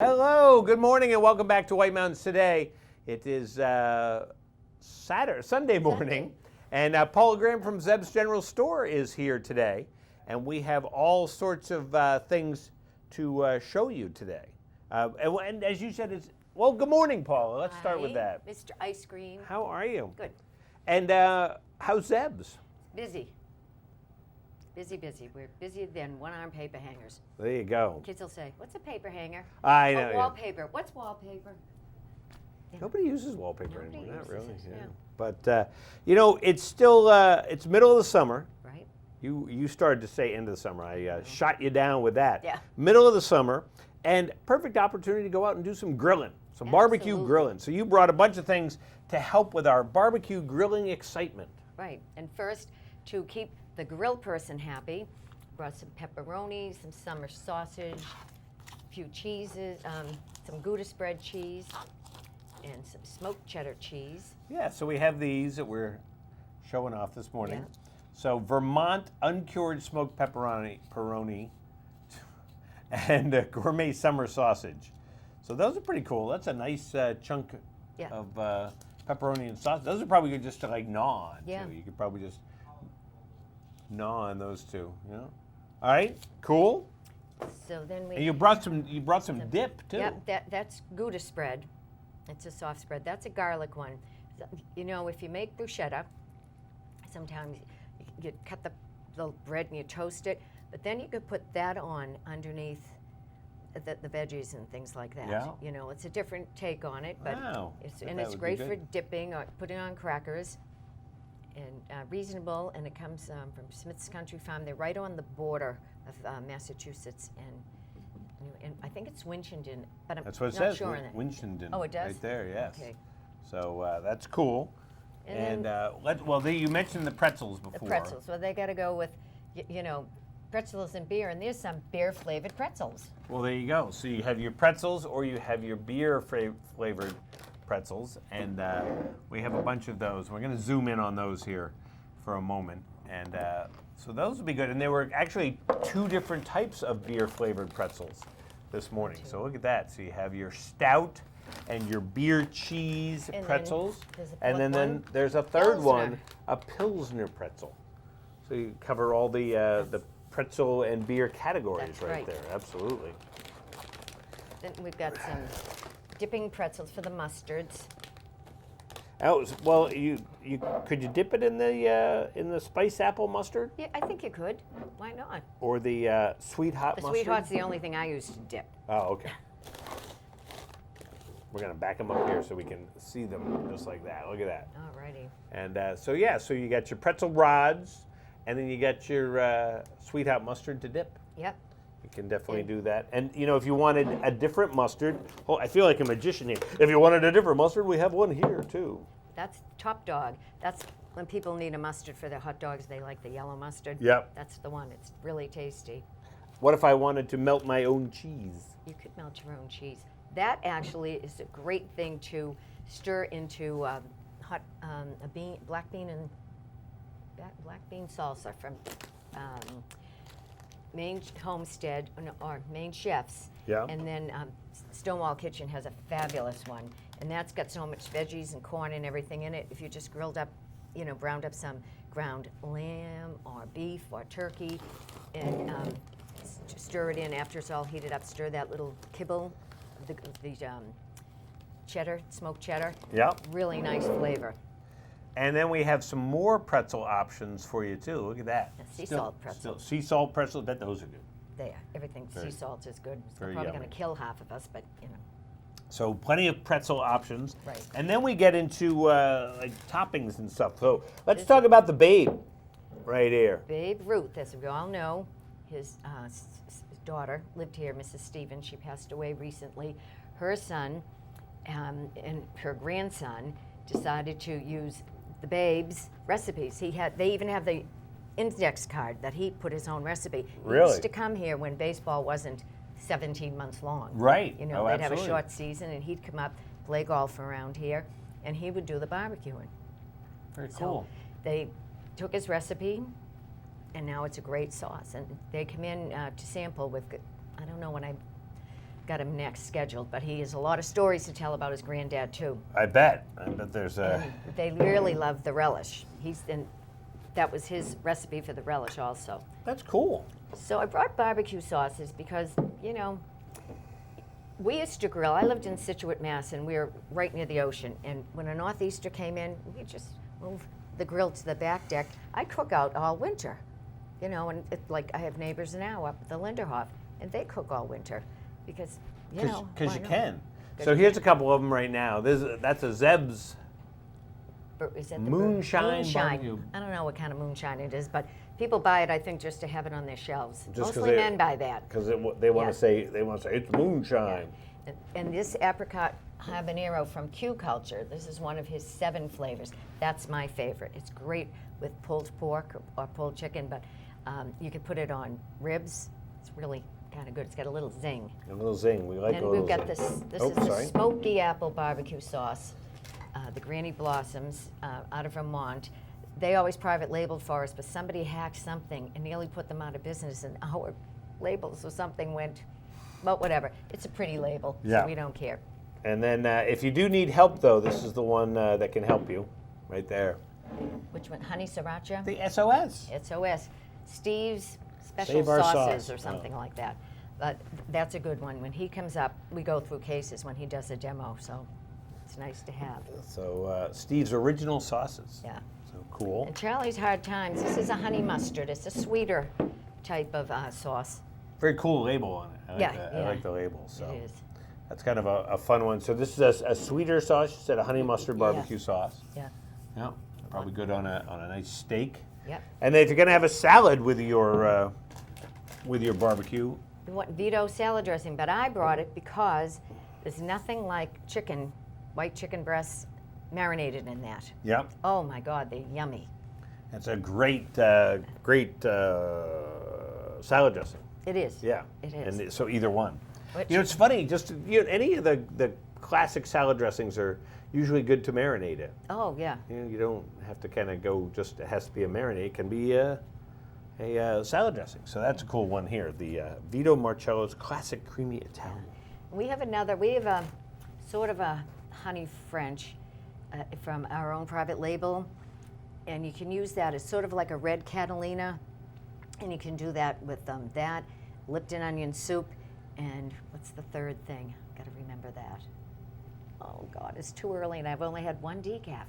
Hello, good morning, and welcome back to White Mountains Today. It is Sunday morning, and Paula Graham from Zeb's General Store is here today, and we have all sorts of things to show you today. And as you said, good morning, Paula. Let's start with that. Mr. Ice Cream. How are you? Good. And how's Zeb's? Busy. Busy. We're busier than one-arm paper hangers. There you go. Kids will say, "What's a paper hanger?" I know. Wallpaper. What's wallpaper? Yeah. Nobody uses wallpaper anymore. Not really. Yeah. But it's still it's middle of the summer. Right. You started to say end of the summer. I shot you down with that. Yeah. Middle of the summer, and perfect opportunity to go out and do some grilling, some barbecue grilling. So you brought a bunch of things to help with our barbecue grilling excitement. Right. And first, to keep the grill person happy, brought some pepperoni, some summer sausage, a few cheeses, some Gouda spread cheese, and some smoked cheddar cheese. Yeah, so we have these that we're showing off this morning. Yeah. So Vermont uncured smoked pepperoni, and gourmet summer sausage. So those are pretty cool. That's a nice chunk of pepperoni and sausage. Those are probably good just to like gnaw on too. You could probably just gnaw on those two. Yeah. All right. Cool. So then and you brought some dip too. Yep. That's Gouda spread. It's a soft spread. That's a garlic one. You know, if you make bruschetta, sometimes you cut the bread and you toast it, but then you could put that on underneath the veggies and things like that. Yeah. You know, it's a different take on it, but it's great for dipping or putting on crackers. And reasonable, and it comes from Smith's Country Farm. They're right on the border of Massachusetts and I think it's Winchendon, but I'm that's what it not says. sure on it. Winchendon. Oh, it does? Right there, yes. Okay. So that's cool. And you mentioned the pretzels before. The pretzels. Well, they got to go with, pretzels and beer, and there's some beer-flavored pretzels. Well, there you go. So you have your pretzels, or you have your beer-flavored pretzels, and we have a bunch of those. We're going to zoom in on those here for a moment, and so those would be good. And there were actually two different types of beer-flavored pretzels this morning. So look at that. So you have your stout and your beer cheese pretzels, and then there's a third one, a Pilsner pretzel. So you cover all the pretzel and beer categories right there. Absolutely. Then we've got some dipping pretzels for the mustards. Oh, well, could you dip it in the spice apple mustard? Yeah, I think you could. Why not? Or the sweet hot mustard? The sweet hot's the only thing I use to dip. Oh, okay. We're going to back them up here so we can see them just like that. Look at that. Alrighty. And so you got your pretzel rods, and then you got your sweet hot mustard to dip. Yep. You can definitely do that. And, if you wanted a different mustard, I feel like a magician here. If you wanted a different mustard, we have one here, too. That's Top Dog. That's when people need a mustard for their hot dogs. They like the yellow mustard. Yep. That's the one. It's really tasty. What if I wanted to melt my own cheese? You could melt your own cheese. That actually is a great thing to stir into black bean salsa from Maine Homestead or Maine Chefs. Yeah. And then Stonewall Kitchen has a fabulous one, and that's got so much veggies and corn and everything in it. If you just browned up some ground lamb or beef or turkey, and stir it in after it's all heated up. Stir that little kibble, the cheddar, smoked cheddar. Yeah. Really nice flavor. And then we have some more pretzel options for you too. Look at that. Sea salt pretzels. Sea salt pretzels. Those are good. They are. Everything sea salt is good. It's very probably yummy. going to kill half of us, but So plenty of pretzel options. Right. And then we get into like toppings and stuff. So let's talk about the Babe right here. Babe Ruth, as we all know, his daughter lived here, Mrs. Stevens. She passed away recently. Her son and her grandson decided to use the Babe's recipes. They even have the index card that he put his own recipe. Really? He used to come here when baseball wasn't 17 months long. Right. They'd absolutely. have a short season, and he'd come up, play golf around here, and he would do the barbecuing. Very cool. So they took his recipe, and now it's a great sauce. And they come in to sample with, I don't know, when I got him next scheduled, but he has a lot of stories to tell about his granddad too. I bet there's a. And they really love the relish. That was his recipe for the relish also. That's cool. So I brought barbecue sauces because, we used to grill. I lived in Situate, Mass, and we were right near the ocean. And when a northeaster came in, we just moved the grill to the back deck. I cook out all winter, and like I have neighbors now up at the Linderhof, and they cook all winter because, Because you why not? can. So here's a couple of them right now. That's a Zeb's Is that the moonshine moonshine? barbecue. I don't know what kind of moonshine it is, but people buy it, I think, just to have it on their shelves. Just 'cause Mostly men buy that. Because they want Yeah. to say it's moonshine. And this apricot habanero from Q Culture, this is one of his 7 flavors. That's my favorite. It's great with pulled pork or pulled chicken, but you could put it on ribs. It's really kind of good. It's got a little zing. A little zing. We like And a then little we've got zing. this Oh, is the sorry. smoky apple barbecue sauce, the Granny Blossoms out of Vermont. They always private labeled for us, but somebody hacked something and nearly put them out of business, and our labels or something went, well, whatever. It's a pretty label, Yeah. so we don't care. And then if you do need help, though, this is the one that can help you, right there. Which one? Honey sriracha? The SOS. SOS. Steve's Special Save our Sauces sauce. or something like that. But that's a good one. When he comes up, we go through cases when he does a demo, so it's nice to have. So Steve's Original Sauces. Yeah. So cool. And Charlie's Hard Times, this is a honey mustard. It's a sweeter type of sauce. Very cool label on it. I like Yeah, that. yeah. I like the label. So It is. that's kind of a fun one. So this is a sweeter sauce. You said a honey mustard barbecue sauce. Yeah. Yeah. Probably good on a nice steak. Yep. And then if you're gonna have a salad with your barbecue, We want Vito salad dressing, but I brought it because there's nothing like white chicken breasts marinated in that. yeah, Oh my God, they're yummy. it's a great salad dressing. It is. Yeah. It is. And so either one. Which- It's funny. Just any of the classic salad dressings are usually good to marinate it. Oh yeah. You don't have to kind of go just, it has to be a marinade. It can be a salad dressing. So that's a cool one here. The Vito Marcello's Classic Creamy Italian. We have a sort of a honey French from our own private label, and you can use that as sort of like a red Catalina, and you can do that with that, Lipton onion soup, and what's the third thing? Got to remember that. Oh God, it's too early, and I've only had one decaf.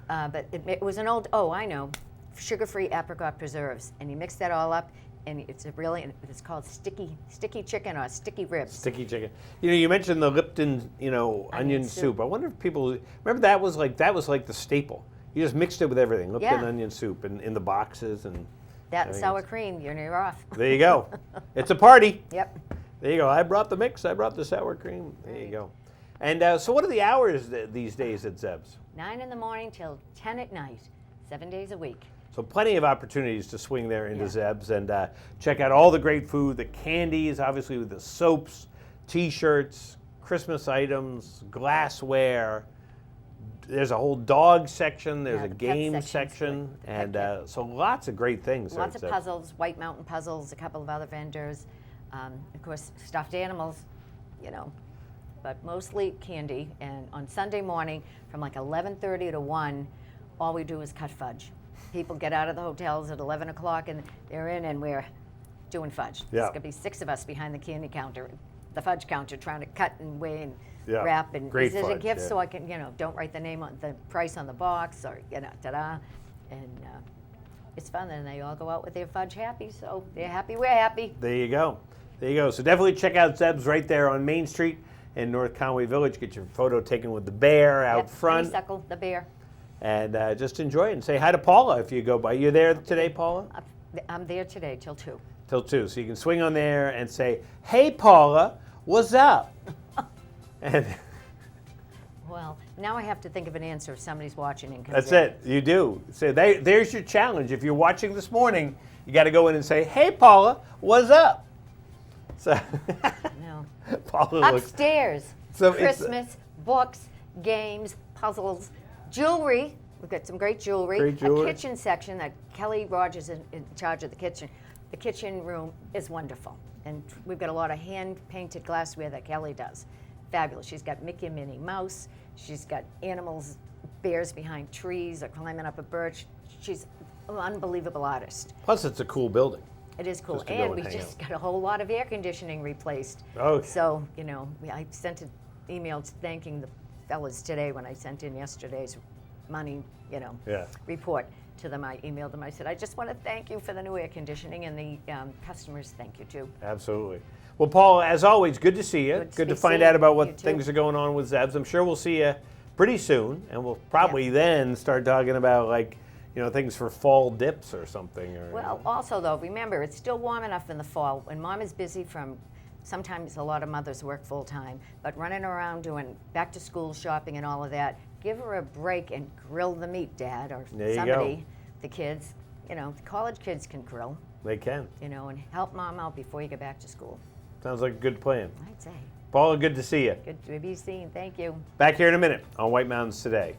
But it was an old, I know, sugar-free apricot preserves, and you mix that all up, and it's called sticky chicken or sticky ribs. Sticky chicken. You mentioned the Lipton, onion soup. I wonder if people remember that was like the staple. You just mixed it with everything. Lipton Yeah. onion soup in the boxes and That I think sour it's- cream, you're off. there you go. It's a party. Yep. There you go. I brought the mix. I brought the sour cream. There you go. And so what are the hours these days at Zeb's? 9 in the morning till 10 at night, 7 days a week. So plenty of opportunities to swing there into Yeah. Zeb's and check out all the great food, the candies, obviously with the soaps, T-shirts, Christmas items, glassware. There's a whole dog section. There's Yeah, a the pet game section's section, good. The pet and kit. so lots of great things. there Lots at of Zeb's. puzzles, White Mountain puzzles, a couple of other vendors. Of course, stuffed animals, but mostly candy. And on Sunday morning from like 11:30 to 1, all we do is cut fudge. People get out of the hotels at 11 o'clock and they're in and we're doing fudge. Yeah. There's going to be 6 of us behind the candy counter, the fudge counter, trying to cut and weigh and Yeah. wrap. And Great is it a fudge, gift yeah. so I can, don't write the name on the price on the box or, ta-da. And it's fun, and they all go out with their fudge happy, so they're happy, we're happy. There you go. There you go. So definitely check out Zeb's right there on Main Street in North Conway Village. Get your photo taken with the bear out Yep, front. Honeysuckle, the bear. And just enjoy it and say hi to Paula if you go by. You there today, Paula? I'm there today till 2. Till 2. So you can swing on there and say, hey, Paula, what's up? And Well, now I have to think of an answer if somebody's watching and comes that's in. it. You do. So there's your challenge. If you're watching this morning, you got to go in and say, hey, Paula, what's up? So No. Paula looks. Upstairs, So it's- Christmas, books, games, puzzles, jewelry. We've got some great jewelry. Great jewelry. A kitchen section that Kelly Rogers is in charge of the kitchen. The kitchen room is wonderful. And we've got a lot of hand-painted glassware that Kelly does. Fabulous. She's got Mickey and Minnie Mouse. She's got animals, bears behind trees or climbing up a birch. She's an unbelievable artist. Plus, it's a cool building. It is cool. Just to go And and we hang just out. got a whole lot of air conditioning replaced. Oh. So, you know, I sent an email thanking the fellas today when I sent in yesterday's money, you know, Yeah. report to them. I emailed them. I said, I just want to thank you for the new air conditioning, and the customers thank you too. Absolutely. Well, Paul, as always, good to see you. Good to be find seeing out about you what too. things are going on with Zebs. I'm sure we'll see you pretty soon, and we'll probably then start talking about, like, you know, things for fall dips or something. Or, Well, also though, remember, it's still warm enough in the fall when Mom is busy sometimes a lot of mothers work full time, but running around doing back to school shopping and all of that, give her a break and grill the meat, Dad, or There you somebody, go. the kids. You know, the college kids can grill, They can. you know, and help Mom out before you get back to school. Sounds like a good plan. I'd say. Paul, good to see you. Good to be seen. Thank you. Back here in a minute on White Mountains Today.